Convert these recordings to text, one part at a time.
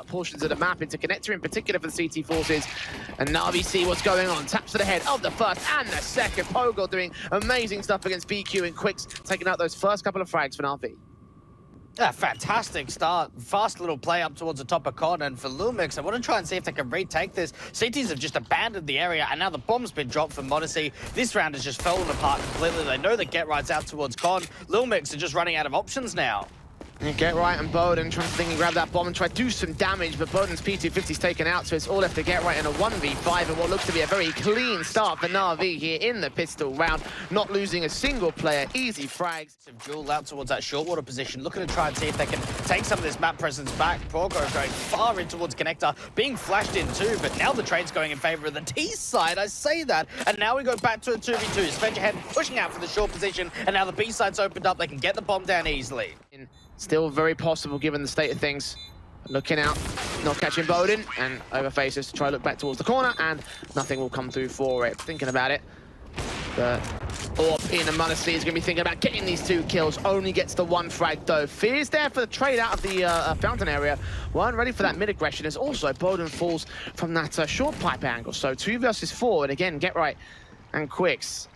portions of the map into connector in particular for the CT forces. And NAVI see what's going on. Taps to the head of the first and the second. Pogo doing amazing stuff against BQ and Quicks, taking out those first couple of frags for NAVI. Yeah, fantastic start. Fast little play up towards the top of Con, and for Lilmix, I want to try and see if they can retake this. CTs have just abandoned the area, and now the bomb's been dropped from m0NESY. This round has just fallen apart completely. They know that Get Right's out towards Con. Lilmix are just running out of options now. And Get Right and Bowden trying to think and grab that bomb and try to do some damage, but Bowden's P250's taken out, so it's all left to Get Right in a 1v5, and what looks to be a very clean start for NAVI here in the pistol round, not losing a single player, easy frags. Duel out towards that short water position, looking to try and see if they can take some of this map presence back. Pogo going far in towards Connector, being flashed in too, but now the trade's going in favor of the T side, I say that, and now we go back to a 2v2. Svedgehead pushing out for the short position, and now the B side's opened up, they can get the bomb down easily. Still very possible given the state of things. Looking out, not catching Bowden, and overfaces to try to look back towards the corner, and nothing will come through for it. Thinking about it, but AWP and m0NESY is going to be thinking about getting these 2 kills. Only gets the 1 frag though. Fear's there for the trade out of the fountain area. Weren't ready for that mid aggression. As also Bowden falls from that short pipe angle. So 2 versus 4, and again, Get Right and Quicks.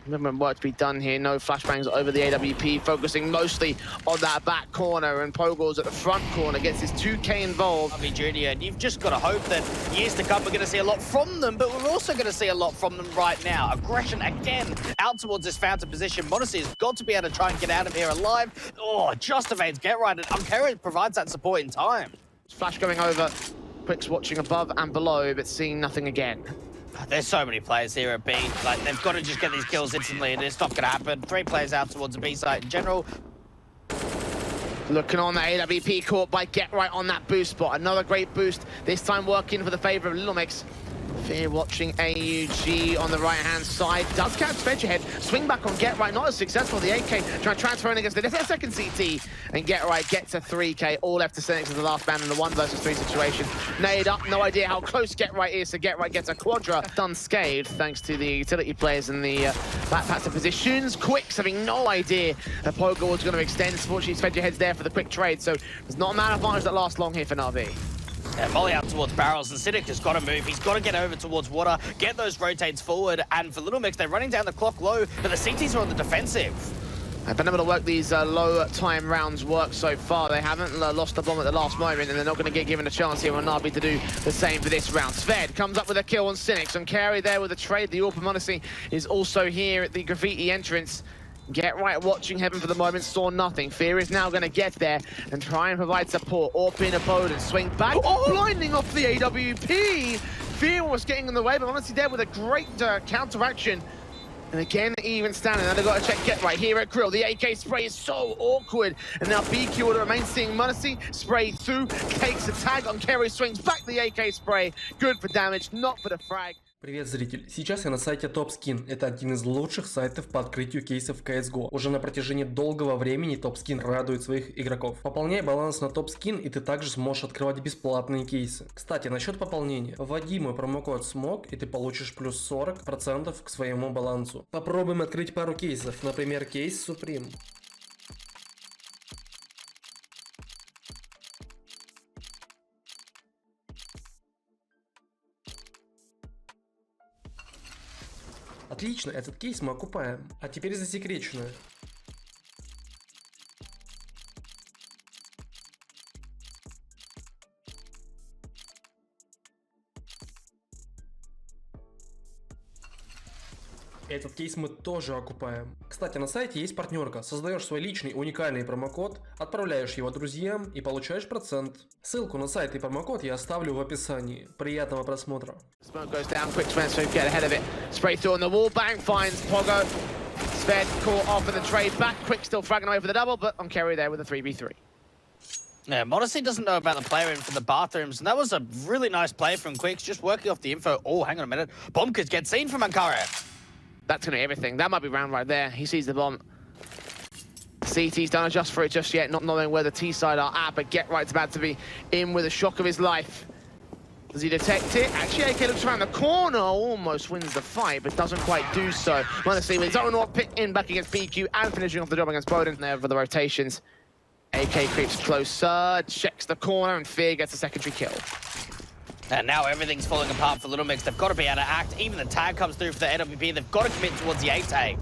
Movement work to be done here. No flashbangs over the AWP, focusing mostly on that back corner, and Pogo's at the front corner, gets his 2K involved. Navi Junior, and you've just got to hope that years to come we're going to see a lot from them, but we're also going to see a lot from them right now. Aggression again out towards this fountain position. m0NESY has got to be able to try and get out of here alive. Oh, just evades Get Right, and Umkera provides that support in time. Flash going over. Quicks watching above and below, but seeing nothing again. There's so many players here at B. Like, they've got to just get these kills instantly, and it's not going to happen. 3 players out towards the B side in general. Looking on the AWP, caught by Get Right on that boost spot. Another great boost, this time working for the favor of Lilmix. Fear watching AUG on the right-hand side. Does catch Svedgehead. Swing back on Get Right. Not as successful. The AK trying to transfer in against the second CT. And Get Right gets a 3K. All left to Senex as the last man in the 1 versus 3 situation. Nade up. No idea how close Get Right is. So Get Right gets a quadra. Unscathed thanks to the utility players in the back passive positions. Quicks having no idea that Pogo was going to extend. Fortunately, Svedgehead's there for the quick trade. So there's not a man advantage that lasts long here for NAVI. Yeah, volley out towards barrels, and Cynic has got to move. He's got to get over towards water, get those rotates forward, and for Lilmix, they're running down the clock low, but the CTs are on the defensive. They've been able to work these low time rounds work so far. They haven't lost the bomb at the last moment, and they're not going to get given a chance here on NAVI to do the same for this round. Sved comes up with a kill on Cynic, and Carry there with a trade. The AWP m0NESY is also here at the graffiti entrance. Get Right watching heaven for the moment, saw nothing. Fear is now going to get there and try and provide support. AWP in opponent, swing back, blinding off the AWP. Fear was getting in the way, but m0NESY there with a great counteraction. And again, even standing. Now they've got to check Get Right here at Grill. The AK spray is so awkward. And now BQ will remain seeing m0NESY spray through, takes a tag on Kerry, swings back the AK spray. Good for damage, not for the frag. Привет, зритель! Сейчас я на сайте TopSkin. Это один из лучших сайтов по открытию кейсов CSGO. Уже на протяжении долгого времени TopSkin радует своих игроков. Пополняй баланс на TopSkin, и ты также сможешь открывать бесплатные кейсы. Кстати, насчет пополнения. Вводи мой промокод SMOKE, и ты получишь плюс 40% к своему балансу. Попробуем открыть пару кейсов. Например, кейс Supreme. Отлично, этот кейс мы окупаем. А теперь засекреченное. Этот кейс мы тоже окупаем. Кстати, на сайте есть партнерка. Создаешь свой личный уникальный промокод, отправляешь его друзьям и получаешь процент. Ссылку на сайт и промокод я оставлю в описании. Приятного просмотра. Smoke goes down, quick transfer, get ahead of it. Spray through on the wall, bang, finds Pogo. Sved caught off in the trade back. Quick still fragging away for the double, but on Kerry there with a 3v3. Yeah, m0NESY doesn't know about the player in for the bathrooms, and that was a really nice play from Quicks, just working off the info. Oh, hang on a minute. Bomb could get seen from Ankara. That's going to be everything. That might be round right there. He sees the bomb. CT's don't adjust for it just yet, not knowing where the T side are at, but Get Right's about to be in with a shock of his life. Does he detect it? Actually, AK looks around the corner, almost wins the fight, but doesn't quite do so. m0NESY with his own AWP pick in back against BQ and finishing off the job against Bowden there for the rotations. AK creeps closer, checks the corner, and Fear gets a secondary kill. And now everything's falling apart for Lilmix. They've got to be able to act. Even the tag comes through for the AWP. They've got to commit towards the A tag.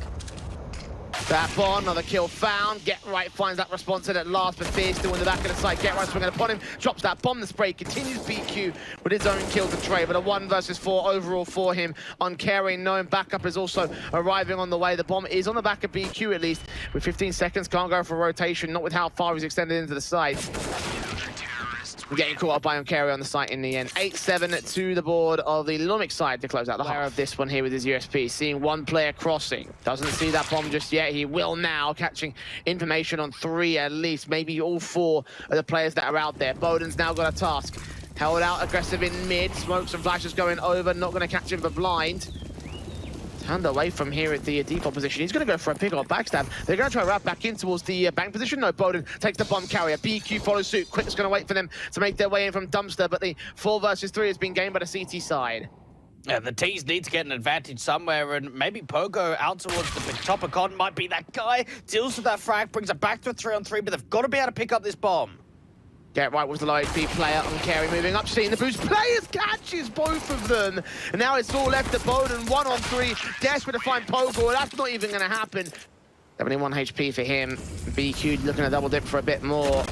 That bomb, another kill found. Get Right finds that response in at last, but Fear still in the back of the side. Get Right swinging upon him, drops that bomb. The spray continues BQ with his own kill to trade, but a 1 versus 4 overall for him on carrying. Knowing backup is also arriving on the way. The bomb is on the back of BQ at least. With 15 seconds, can't go for rotation, not with how far he's extended into the site. Getting caught up by carry on the site in the end. 8-7 to the board of the Lilmix side to close out the half of this one here with his USP. Seeing one player crossing. Doesn't see that bomb just yet. He will now, catching information on 3 at least, maybe all 4 of the players that are out there. Bowden's now got a task. Held out aggressive in mid. Smokes and flashes going over. Not going to catch him for blind. Turned away from here at the default position. He's going to go for a pick or backstab. They're going to try to wrap back in towards the bank position. No, Bowden takes the bomb carrier. BQ follows suit. Quick's going to wait for them to make their way in from dumpster, but the 4 versus 3 has been gained by the CT side. Yeah, the T's need to get an advantage somewhere, and maybe Pogo out towards the top of Con might be that guy. Deals with that frag, brings it back to a 3-on-3, but they've got to be able to pick up this bomb. Get Right was the low HP player on carry, moving up, seeing the boost. Players catches both of them. And now it's all left to Bowden, 1-on-3. Desperate to find Pogo. That's not even going to happen. 71 HP for him. BQ looking to double dip for a bit more.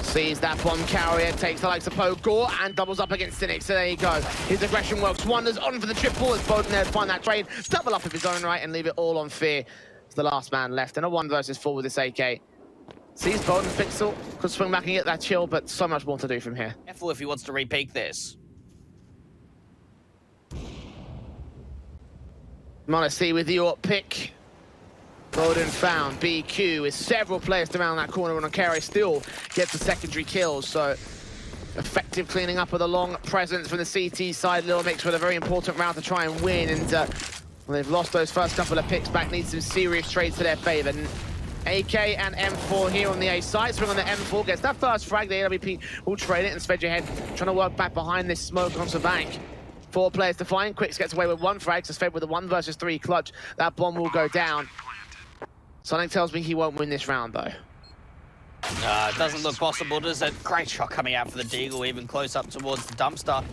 Sees that bomb carrier, takes the likes of Pogo and doubles up against Cynic. So there you go. His aggression works wonders. On for the triple as Bowden there to find that trade. Double up of his own right and leave it all on Fear. It's the last man left. And a 1 versus 4 with this AK. Sees Bowden's pixel, could swing back and get that chill, but so much more to do from here. Careful if he wants to repeat this. M0NESY with your pick. Bowden found BQ with several players around that corner, and on carry still gets the secondary kills. So effective cleaning up of the long presence from the CT side. Lilmix with a very important round to try and win, and well, they've lost those first couple of picks back. Need some serious trades to their favor. AK and M4 here on the A side. Swing on the M4, gets that first frag. The AWP will trade it and Svedge ahead, trying to work back behind this smoke onto bank. 4 players to find. Quicks gets away with 1 frag, so Sved with a 1 versus 3 clutch. That bomb will go down. Something tells me he won't win this round though. It doesn't look possible, does it? Great shot coming out for the Deagle, even close up towards the dumpster.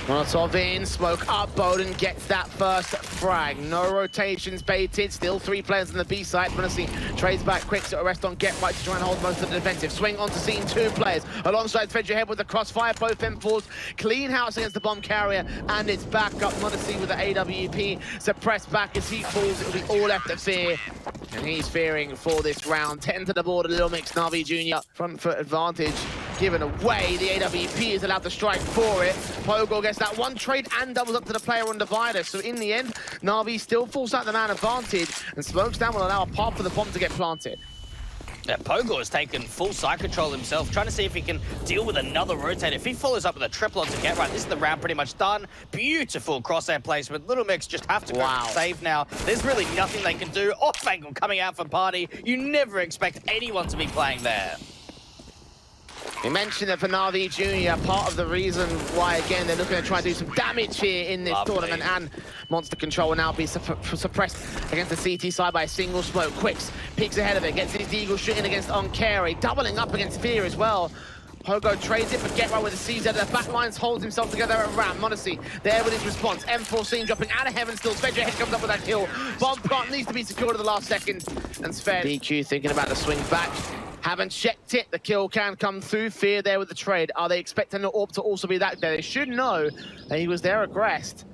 Molotov in, smoke up, Bowden gets that first frag. No rotations baited, still 3 players on the B side. M0NESY trades back quick to arrest on Get Right to try and hold most of the defensive. Swing onto scene, 2 players. Alongside Svedge ahead with the crossfire, both M4s. Clean house against the bomb carrier, and it's back up. M0NESY with the AWP. Suppressed back as he falls, it'll be all left to Fear. And he's fearing for this round. 10 to the board of Lilmix, NAVI Jr. Front foot advantage given away. The AWP is allowed to strike for it. Pogo gets that 1 trade and doubles up to the player on divider. So in the end, NAVI still falls out the man advantage, and Smokes down will allow a path for the bomb to get planted. Yeah, Pogo has taken full side control himself, trying to see if he can deal with another rotate. If he follows up with a triple onto Get Right, this is the round pretty much done. Beautiful crosshair placement. Lilmix just have to go for save now. There's really nothing they can do. Off angle coming out for Party. You never expect anyone to be playing there. We mentioned that for NAVI Jr., part of the reason why, again, they're looking to try and do some damage here in this tournament, and Monster Control will now be suppressed against the CT side by a single smoke. Quicks peeks ahead of it, gets his Deagle shooting against on carry, doubling up against Fear as well. Pogo trades it, but Get Right with the CZ. The back lines holds himself together at ramp. M0NESY there with his response. M4 scene dropping out of heaven still. Svedge ahead comes up with that kill. Bomb plant needs to be secured at the last second. And Sved. BQ thinking about the swing back. Haven't checked it. The kill can come through. Fear there with the trade. Are they expecting the AWP to also be that there? They should know that he was there aggressed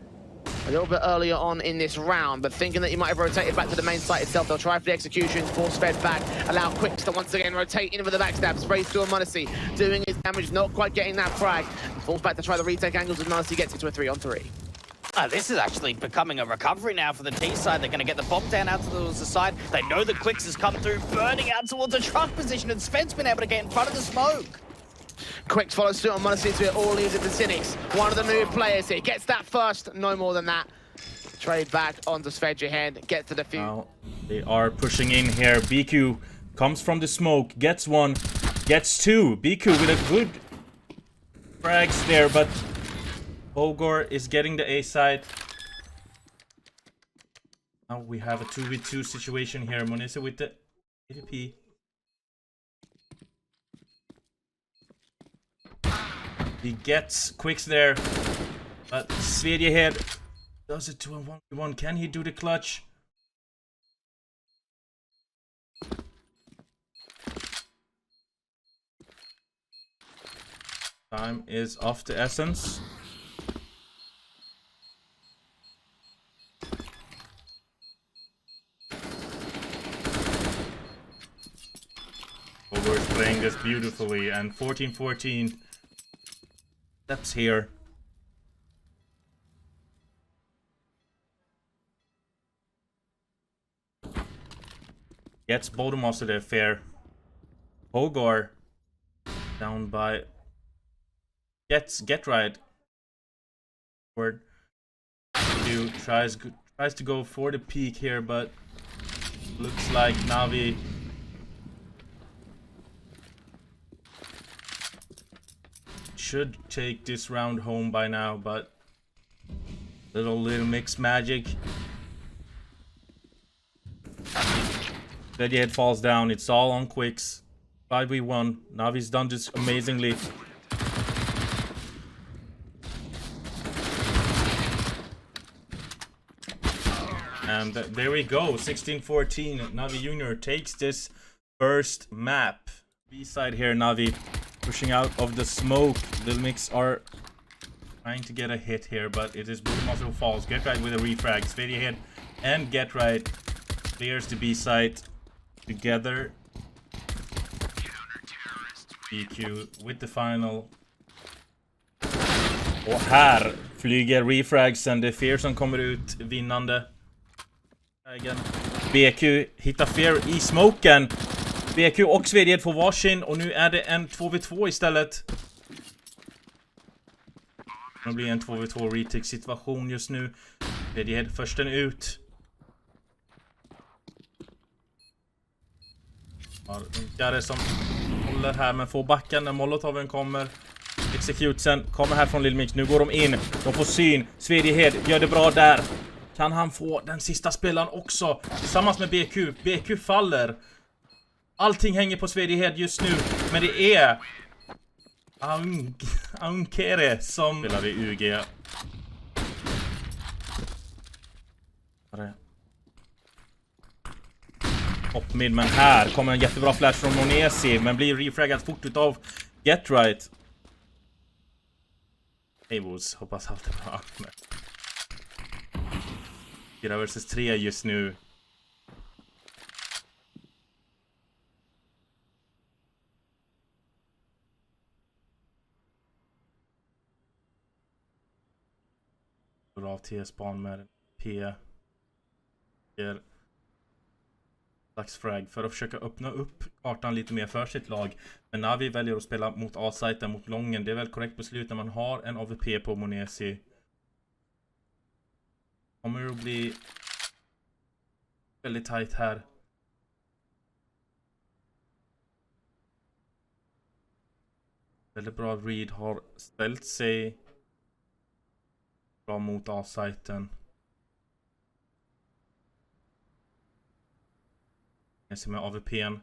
a little bit earlier on in this round, but thinking that he might have rotated back to the main site itself. They'll try for the execution, force Fed back, allow Quicks to once again rotate in with the backstab, sprays through M0NESY, doing his damage, not quite getting that frag. Falls back to try the retake angles, and M0NESY gets it to a 3-on-3. This is actually becoming a recovery now for the T side. They're going to get the bomb down out towards the side. They know that Quicks has come through, burning out towards the truck position, and Sved's been able to get in front of the smoke. Quicks follows suit on M0NESY to it, all leaves it to Cynics. One of the new players here gets that first, no more than that. Trade back onto Svedge ahead, gets to the defuse. Now they are pushing in here. BQ comes from the smoke, gets 1, gets 2. BQ with a good frags there, but Bogor is getting the A side. Now we have a 2v2 situation here. M0NESY with the AWP. He gets quicks there. But Svedjehed does it to a 1v1. Can he do the clutch? Time is of the essence. We're playing this beautifully, and 14-14 steps here. Gets bottom of the affair. Hogar down by get right. Word tries to go for the peak here, but looks like NAVI should take this round home by now, but little Lilmix magic. Svedjehed falls down. It's all on quicks. 5v1. Navi's done this amazingly. And there we go. 16-14. Navi Junior takes this first map. B-side here, Navi pushing out of the smoke. Lilmix are trying to get a hit here, but it is Budimasa who falls. Get right with a refrag. Svedjehed and Get right clears the B-side together. BQ with the final. Och här flyger refragsen. Det är Fear som kommer ut vinnande. BQ hittar Fear i smoken. BQ och Svedjehed får varsin, och nu är det en 2v2 istället. Det blir en 2v2 retake situation just nu. Svedjehed försten ut. Gare som håller här, men får backen när Molotoven kommer. Executesen kommer här från Lilmix. Nu går de in. De får syn. Svedjehed gör det bra där. Kan han få den sista spelaren också tillsammans med BQ? BQ faller. Allting hänger på Svedjehed just nu, men det är Ankere som spelar i UG. Top mid, men här kommer en jättebra flash från M0NESY, men blir refraggad fort utav Get right. Avos, hoppas allt är bra. 4 versus 3 just nu. Av T-span med P. Dags frag för att försöka öppna upp kartan lite mer för sitt lag. Men Navi väljer att spela mot A-siten, mot lången. Det är väl korrekt beslut när man har en AWP på M0NESY. Kommer att bli väldigt tight här. Väldigt bra read har ställt sig bra mot A-siten. Jag ser med AWP:n.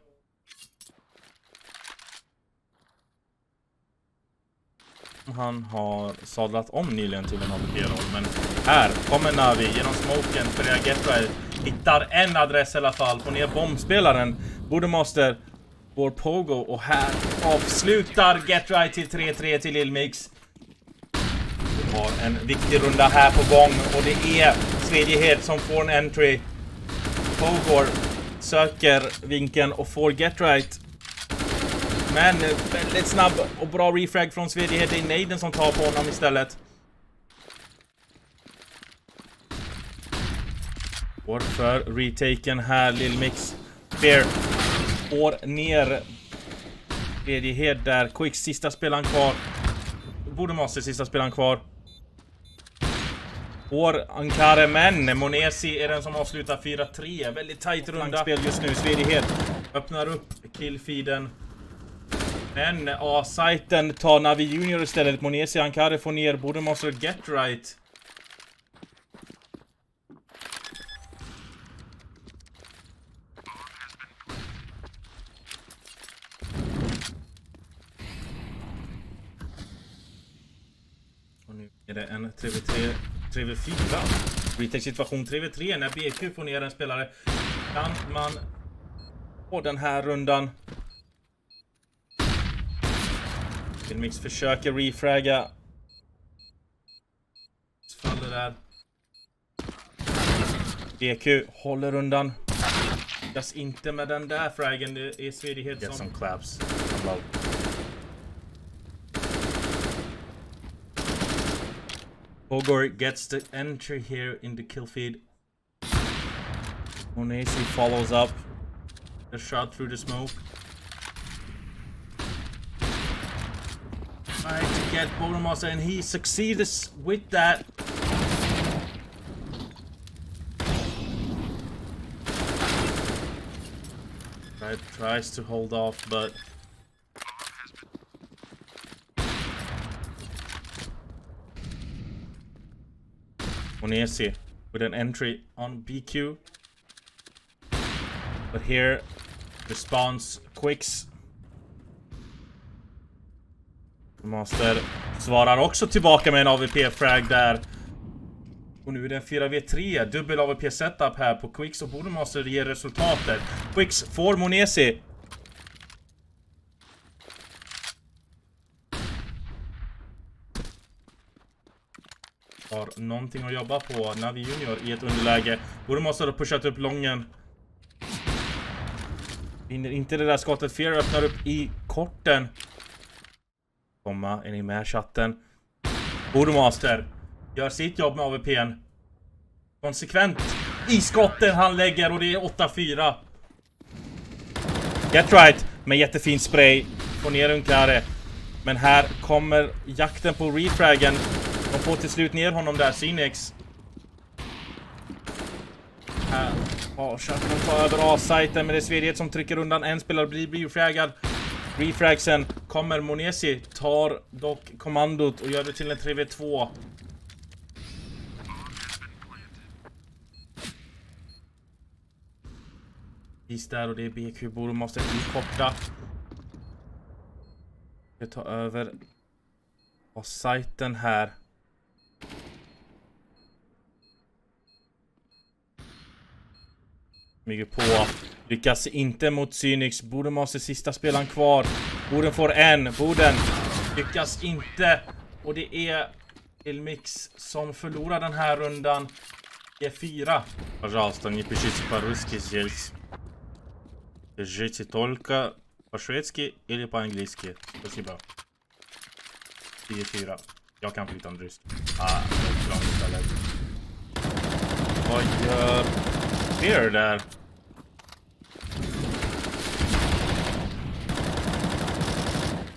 Han har sadlat om nyligen till en AWP-roll, men här kommer Navi genom smoken för det Get right. Hittar en adress i alla fall. Får ner bombspelaren. Budimasa går Pogo, och här avslutar Get right till 3-3 till Lilmix. Vi har en viktig runda här på gång, och det är Svedjehed som får en entry. Pogo söker vinkeln och får Get right. Men väldigt snabb och bra refrag från Svedjehed. Det är Naden som tar på honom istället. Går för retaken här. Lilmix Fear får ner Svedjehed där. Quicks sista spelaren kvar. Budimasa sista spelaren kvar. Får Ankare, men M0NESY är den som avslutar 4-3. Väldigt tight runda spel just nu. Svedjehed öppnar upp killfeeden. Men A-siten tar Navi Junior istället. M0NESY Ankare får ner Budimasa Get right. Är det en 3v4? Retake-situation 3v3 när BQ får ner en spelare. Kan man på den här rundan? Lilmix försöker refragga. Faller där. BQ håller undan. Lyckas inte med den där fraggen. Det är svedighet som... some claps. Pogor gets the entry here in the kill feed. M0NESY follows up the shot through the smoke. Trying to get Bodomaster, and he succeeds with that. Tries to hold off, but M0NESY with an entry on BQ, but here response quicks. Master svarar också tillbaka med en AWP-frag där. Och nu är det en 4v3, dubbel AWP setup här på Quicks, och Bodomaster ger resultatet. Quicks får M0NESY. Har någonting att jobba på. NAVI Junior i ett underläge. Bodomaster har pushat upp lången. Vinner inte det där skottet. Fear öppnar upp i korten. Är ni med chatten? Bodomaster gör sitt jobb med AWP:n. Konsekvent i skotten han lägger, och det är 8-4. Get right med jättefin spray. Får ner Unklare. Men här kommer jakten på refraggen. De får till slut ner honom där, Synex. Här försöker de ta över A-sajten, men det är svedighet som trycker undan. En spelare blir refraggad. Refragsen kommer. M0NESY tar dock kommandot och gör det till en 3v2. Precis där, och det är BQ. Bodomaster i korta. Vi tar över på sajten här. Mycket på. Lyckas inte mot Synex. Bodomaster sista spelaren kvar. Boden får en. Boden lyckas inte. Och det är Lilmix som förlorar den här rundan. E4. Пожалуйста, не пишите по-русски здесь. Пишите только по-шведски или по-английски. Спасибо. E4. Jag kan flytande rysk. Det är långt istället. Vad gör Fear där?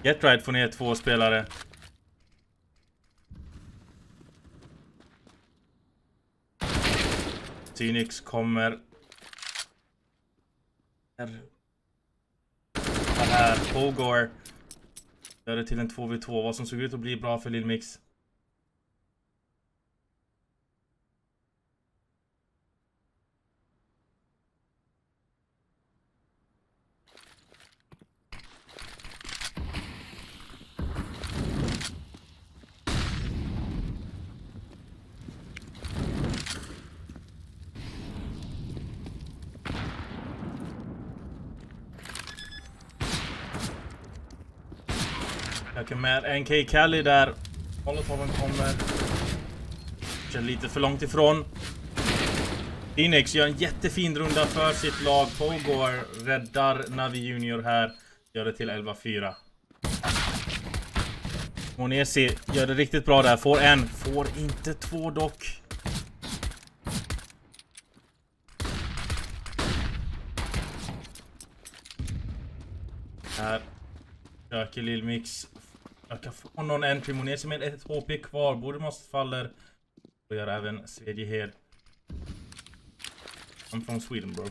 Get right får ner 2 spelare. Synex kommer. Här Pogor gör det till en 2v2. Vad som såg ut att bli bra för Lilmix. Med NK Kelly där. Molotoven kommer. Känner lite för långt ifrån. Synex gör en jättefin runda för sitt lag. Pogor räddar NAVI Junior här. Gör det till 11-4. M0NESY gör det riktigt bra där. Får en. Får inte 2 dock. Här försöker Lilmix. Jag kan få någon entry. M0NESY med ett HP kvar. Bodomaster faller. Och gör även Svedje här. I'm from Sweden, bro.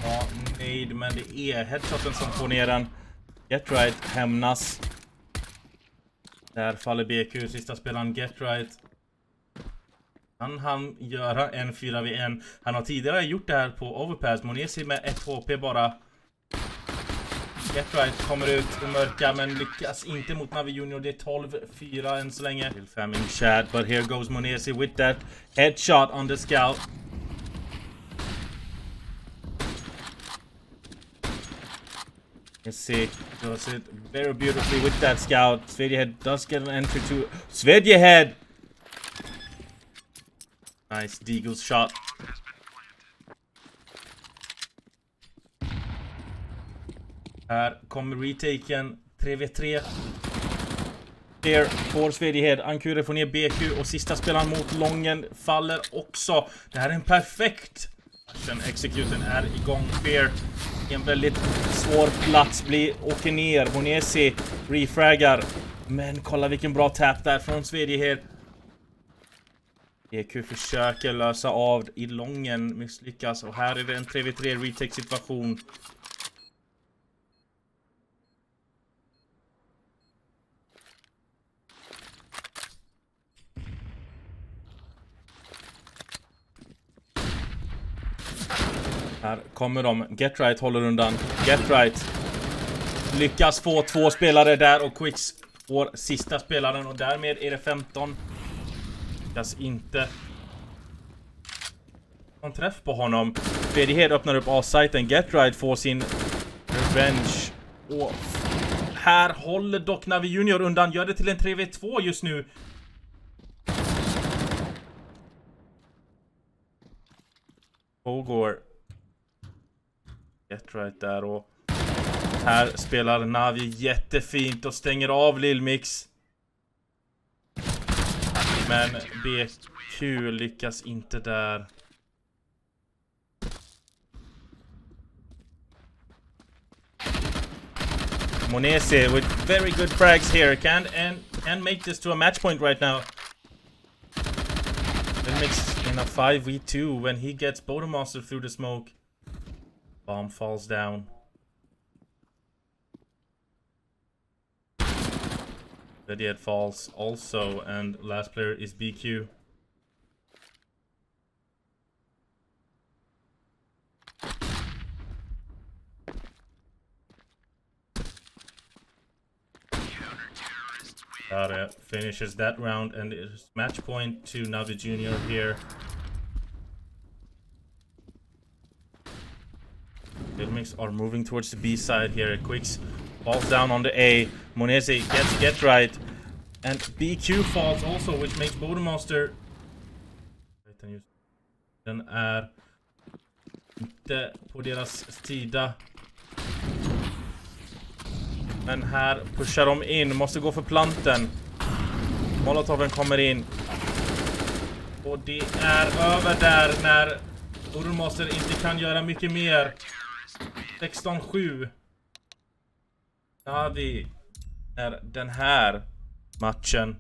Ja, nej, men det är headshoten som får ner den. Get right hämnas. Där faller BQ, sista spelaren Get right. Kan han göra en 4v1? Han har tidigare gjort det här på overpass. M0NESY med ett HP bara. GetRight kommer ut i mörka men lyckas inte mot Navi Junior. Det är 12-4 än så länge. Flamie in chat, but here goes M0NESY with that headshot on the scout. M0NESY does it very beautifully with that scout. Svedjehead does get an entry to Svedjehead. Nice Deagle's shot. Här kommer retaken 3v3. Here får Svedjehead. Ankure får ner BQ och sista spelaren mot Lången faller också. Det här är en perfekt action. Executen är igång. Fear i en väldigt svår plats åker ner. M0NESY refraggar. Men kolla vilken bra tap där från Svedjehead. BQ försöker lösa av i Lången, misslyckas. Och här är det en 3v3 retake situation. Här kommer de. GetRight håller undan. GetRight lyckas få 2 spelare där och Quicks får sista spelaren och därmed är det 15. Lyckas inte någon träff på honom. Svedjehead öppnar upp A-siten. GetRight får sin revenge. Och här håller dock Navi Junior undan. Gör det till en 3v2 just nu. Pågår GetRight där och här spelar Navi jättefint och stänger av Lilmix. Men BQ lyckas inte där. M0NESY with very good frags here can make this to a match point right now. Lilmix in a 5v2 when he gets Bodomaster through the smoke. Bomb falls down. Svedjehead falls also, and last player is BQ. Finishes that round, and it's match point to Navi Junior here. Lilmix are moving towards the B side here. Quicks falls down on the A. M0NESY gets GetRight. And BQ falls also, which makes Bodomaster. Den är inte på deras sida. Men här pushar de in. Måste gå för planten. Molotoven kommer in. Och det är över där när Bodomaster inte kan göra mycket mer. 16-7. Navi är den här matchen.